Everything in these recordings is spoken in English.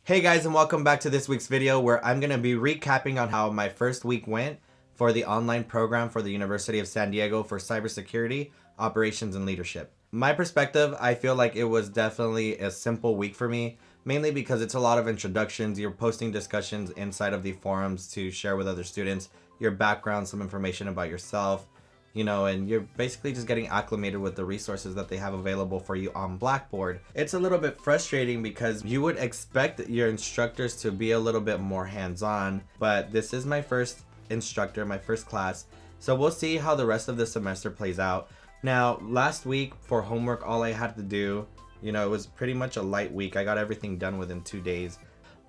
Hey guys, and welcome back to this week's video where I'm going to be recapping on how my first week went for the online program for the University of San Diego for cybersecurity, operations, and leadership. My perspective, I feel like it was definitely a simple week for me, mainly because it's a lot of introductions. You're posting discussions inside of the forums to share with other students your background, some information about yourself, and you're basically just getting acclimated with the resources that they have available for you on Blackboard. It's a little bit frustrating because you would expect your instructors to be a little bit more hands-on, but this is my first instructor, my first class, so we'll see how the rest of the semester plays out. Now, last week for homework, all I had to do, it was pretty much a light week. I got everything done within 2 days,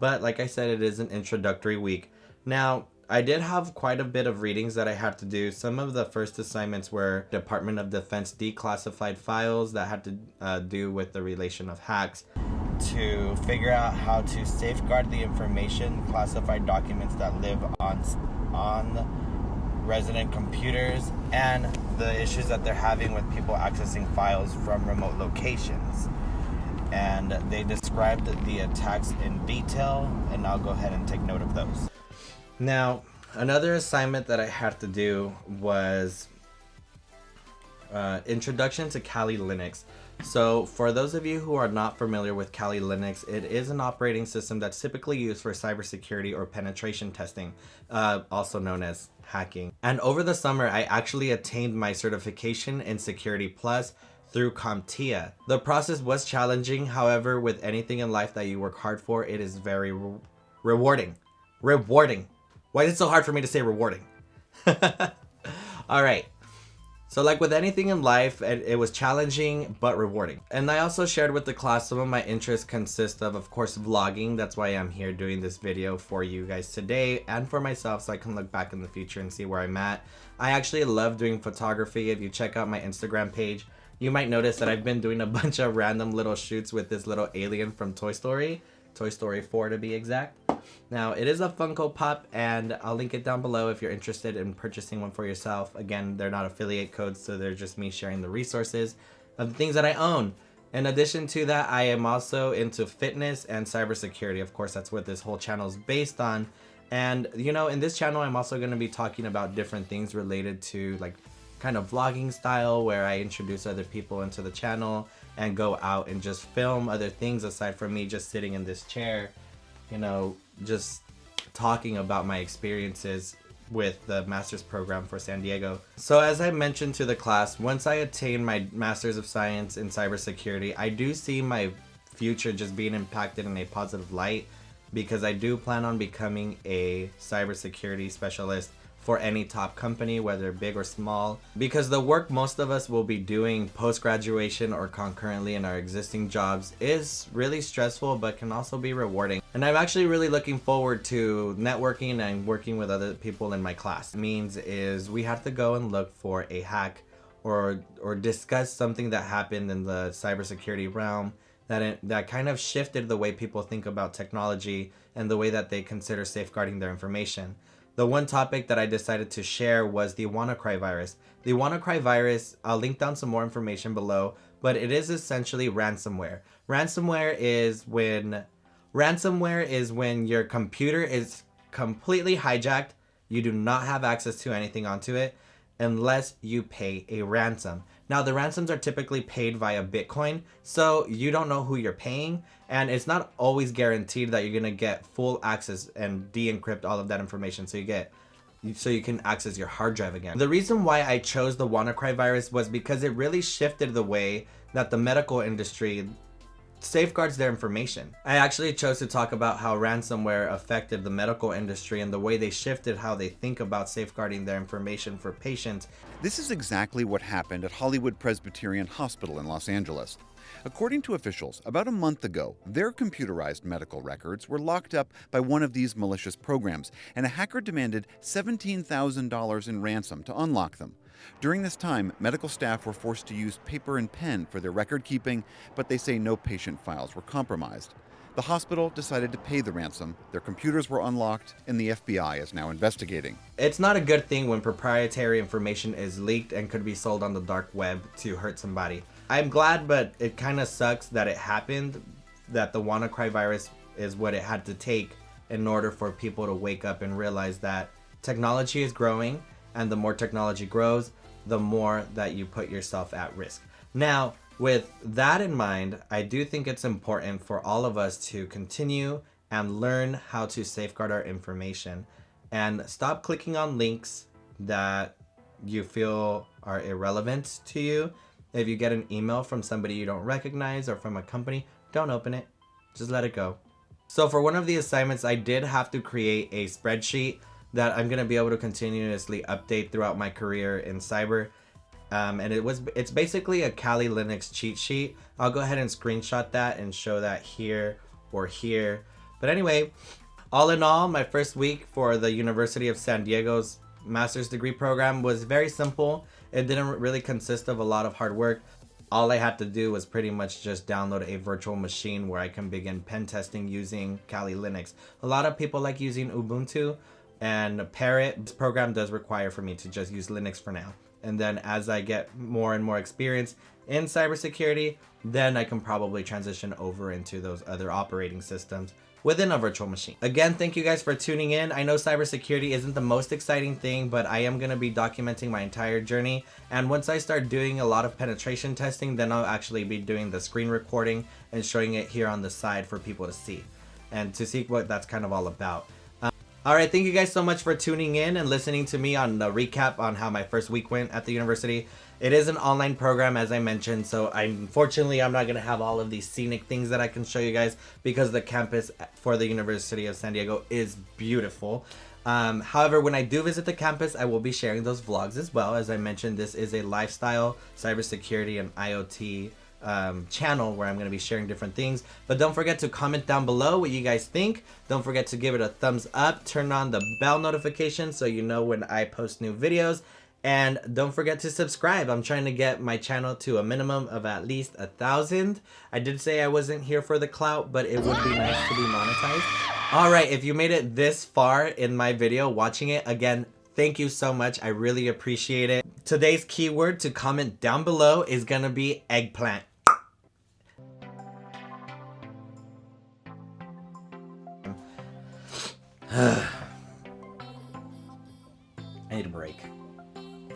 but like I said, it is an introductory week. Now, I did have quite a bit of readings that I had to do. Some of the first assignments were Department of Defense declassified files that had to do with the relation of hacks, to figure out how to safeguard the information, classified documents that live on resident computers, and the issues that they're having with people accessing files from remote locations. And they described the attacks in detail, and I'll go ahead and take note of those. Now, another assignment that I had to do was Introduction to Kali Linux. So for those of you who are not familiar with Kali Linux, it is an operating system that's typically used for cybersecurity or penetration testing, also known as hacking. And over the summer, I actually attained my certification in Security Plus through CompTIA. The process was challenging. However, with anything in life that you work hard for, it is very rewarding. Why is it so hard for me to say rewarding? All right. So like with anything in life, it was challenging but rewarding. And I also shared with the class some of my interests consist of course, vlogging. That's why I'm here doing this video for you guys today and for myself so I can look back in the future and see where I'm at. I actually love doing photography. If you check out my Instagram page, you might notice that I've been doing a bunch of random little shoots with this little alien from Toy Story 4 to be exact. Now, it is a Funko Pop, and I'll link it down below if you're interested in purchasing one for yourself. Again, they're not affiliate codes, so they're just me sharing the resources of the things that I own. In addition to that, I am also into fitness and cybersecurity. Of course, that's what this whole channel is based on. And, in this channel, I'm also going to be talking about different things related to, like, kind of vlogging style, where I introduce other people into the channel and go out and just film other things aside from me just sitting in this chair, just talking about my experiences with the master's program for San Diego. So as I mentioned to the class, once I attain my Master's of Science in cybersecurity, I do see my future just being impacted in a positive light, because I do plan on becoming a cybersecurity specialist for any top company, whether big or small, because the work most of us will be doing post-graduation or concurrently in our existing jobs is really stressful but can also be rewarding. And I'm actually really looking forward to networking and working with other people in my class. Means is we have to go and look for a hack or discuss something that happened in the cybersecurity realm that kind of shifted the way people think about technology and the way that they consider safeguarding their information. The one topic that I decided to share was the WannCry virus. The WannCry virus, I'll link down some more information below, but it is essentially ransomware. Ransomware is when your computer is completely hijacked. You do not have access to anything onto it unless you pay a ransom. Now, the ransoms are typically paid via Bitcoin, so you don't know who you're paying, and it's not always guaranteed that you're gonna get full access and de-encrypt all of that information so you can access your hard drive again. The reason why I chose the WannCry virus was because it really shifted the way that the medical industry safeguards their information. I actually chose to talk about how ransomware affected the medical industry and the way they shifted how they think about safeguarding their information for patients. This is exactly what happened at Hollywood Presbyterian Hospital in Los Angeles. According to officials, about a month ago, their computerized medical records were locked up by one of these malicious programs, and a hacker demanded $17,000 in ransom to unlock them. During this time, medical staff were forced to use paper and pen for their record keeping, but they say no patient files were compromised. The hospital decided to pay the ransom, their computers were unlocked, and the FBI is now investigating. It's not a good thing when proprietary information is leaked and could be sold on the dark web to hurt somebody. I'm glad, but it kind of sucks that it happened, that the WannCry virus is what it had to take in order for people to wake up and realize that technology is growing, and the more technology grows, the more that you put yourself at risk. Now, with that in mind, I do think it's important for all of us to continue and learn how to safeguard our information and stop clicking on links that you feel are irrelevant to you. If you get an email from somebody you don't recognize or from a company, don't open it. Just let it go. So for one of the assignments, I did have to create a spreadsheet that I'm going to be able to continuously update throughout my career in cyber. And it's basically a Kali Linux cheat sheet. I'll go ahead and screenshot that and show that here or here. But anyway, all in all, my first week for the University of San Diego's master's degree program was very simple. It didn't really consist of a lot of hard work. All I had to do was pretty much just download a virtual machine where I can begin pen testing using Kali Linux. A lot of people like using Ubuntu and Parrot. This program does require for me to just use Linux for now. And then as I get more and more experience in cybersecurity, then I can probably transition over into those other operating systems within a virtual machine. Again, thank you guys for tuning in. I know cybersecurity isn't the most exciting thing, but I am going to be documenting my entire journey. And once I start doing a lot of penetration testing, then I'll actually be doing the screen recording and showing it here on the side for people to see and to see what that's kind of all about. Alright, thank you guys so much for tuning in and listening to me on the recap on how my first week went at the university. It is an online program, as I mentioned, so unfortunately I'm not going to have all of these scenic things that I can show you guys because the campus for the University of San Diego is beautiful. However, when I do visit the campus, I will be sharing those vlogs as well. As I mentioned, this is a lifestyle, cybersecurity, and IoT channel where I'm going to be sharing different things. But don't forget to comment down below what you guys think. Don't forget to give it a thumbs up, turn on the bell notification so you know when I post new videos, and don't forget to subscribe. I'm trying to get my channel to a minimum of at least 1,000. I did say I wasn't here for the clout, but it would be nice to be monetized. Alright, if you made it this far in my video watching it, again, thank you so much. I really appreciate it. Today's keyword to comment down below is gonna be eggplant.